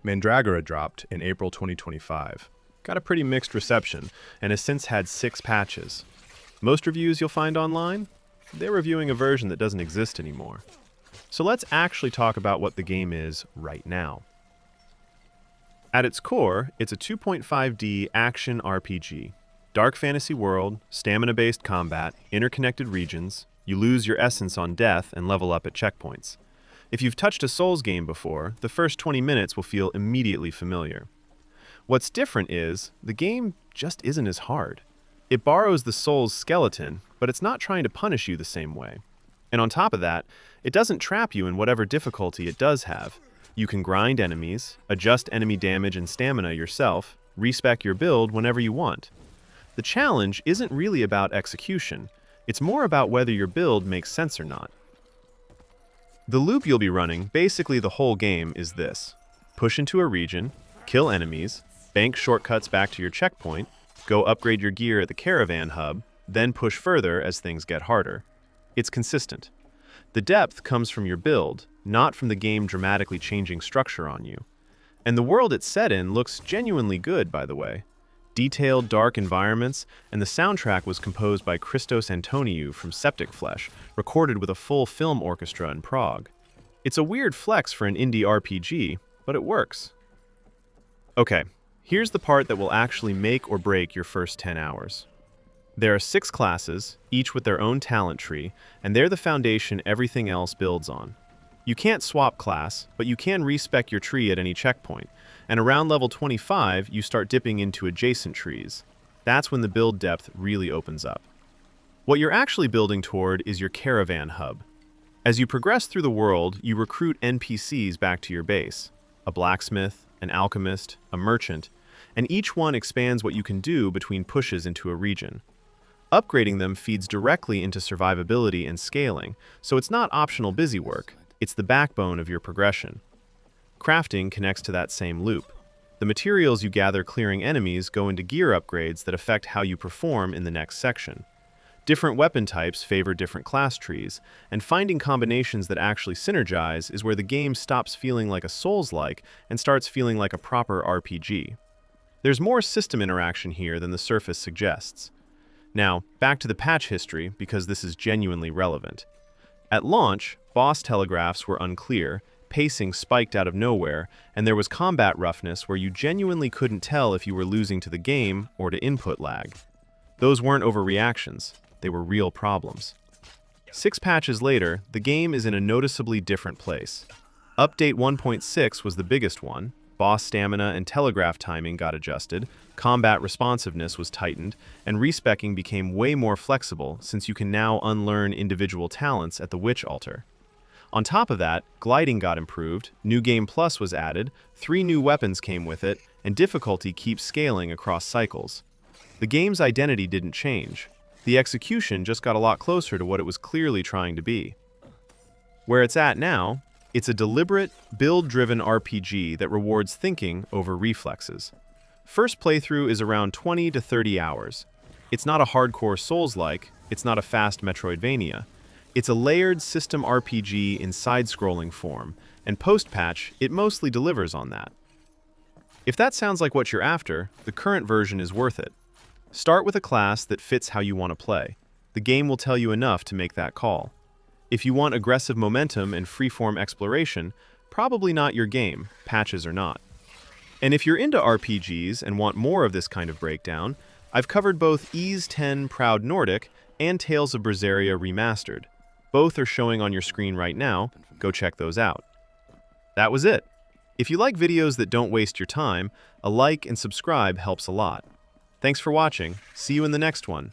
Mandragora dropped in April 2025. Got a pretty mixed reception, and has since had 6 patches. Most reviews you'll find online, they're reviewing a version that doesn't exist anymore. So let's actually talk about what the game is right now. At its core, it's a 2.5D action RPG. Dark fantasy world, stamina-based combat, interconnected regions. You lose your essence on death and level up at checkpoints. If you've touched a Souls game before, the first 20 minutes will feel immediately familiar. What's different is, the game just isn't as hard. It borrows the Souls skeleton, but it's not trying to punish you the same way. And on top of that, it doesn't trap you in whatever difficulty it does have. You can grind enemies, adjust enemy damage and stamina yourself, respec your build whenever you want. The challenge isn't really about execution, it's more about whether your build makes sense or not. The loop you'll be running, basically the whole game, is this. Push into a region, kill enemies, bank shortcuts back to your checkpoint, go upgrade your gear at the caravan hub, then push further as things get harder. It's consistent. The depth comes from your build, not from the game dramatically changing structure on you. And the world it's set in looks genuinely good, by the way. Detailed, dark environments, and the soundtrack was composed by Christos Antoniou from Septic Flesh, recorded with a full film orchestra in Prague. It's a weird flex for an indie RPG, but it works. Okay, here's the part that will actually make or break your first 10 hours. There are 6 classes, each with their own talent tree, and they're the foundation everything else builds on. You can't swap class, but you can respec your tree at any checkpoint, and around level 25, you start dipping into adjacent trees. That's when the build depth really opens up. What you're actually building toward is your caravan hub. As you progress through the world, you recruit NPCs back to your base. A blacksmith, an alchemist, a merchant, and each one expands what you can do between pushes into a region. Upgrading them feeds directly into survivability and scaling, so it's not optional busy work, it's the backbone of your progression. Crafting connects to that same loop. The materials you gather clearing enemies go into gear upgrades that affect how you perform in the next section. Different weapon types favor different class trees, and finding combinations that actually synergize is where the game stops feeling like a Souls-like and starts feeling like a proper RPG. There's more system interaction here than the surface suggests. Now, back to the patch history, because this is genuinely relevant. At launch, boss telegraphs were unclear, pacing spiked out of nowhere, and there was combat roughness where you genuinely couldn't tell if you were losing to the game or to input lag. Those weren't overreactions, they were real problems. 6 patches later, the game is in a noticeably different place. Update 1.6 was the biggest one. Boss stamina and telegraph timing got adjusted, combat responsiveness was tightened, and respeccing became way more flexible since you can now unlearn individual talents at the Witch Altar. On top of that, gliding got improved, New Game Plus was added, 3 new weapons came with it, and difficulty keeps scaling across cycles. The game's identity didn't change. The execution just got a lot closer to what it was clearly trying to be. Where it's at now, it's a deliberate, build-driven RPG that rewards thinking over reflexes. First playthrough is around 20 to 30 hours. It's not a hardcore Souls-like, it's not a fast Metroidvania. It's a layered system RPG in side-scrolling form, and post-patch, it mostly delivers on that. If that sounds like what you're after, the current version is worth it. Start with a class that fits how you want to play. The game will tell you enough to make that call. If you want aggressive momentum and freeform exploration, probably not your game, patches or not. And if you're into RPGs and want more of this kind of breakdown, I've covered both Ys 10 Proud Nordic and Tales of Berseria Remastered. Both are showing on your screen right now, go check those out. That was it. If you like videos that don't waste your time, a like and subscribe helps a lot. Thanks for watching, see you in the next one.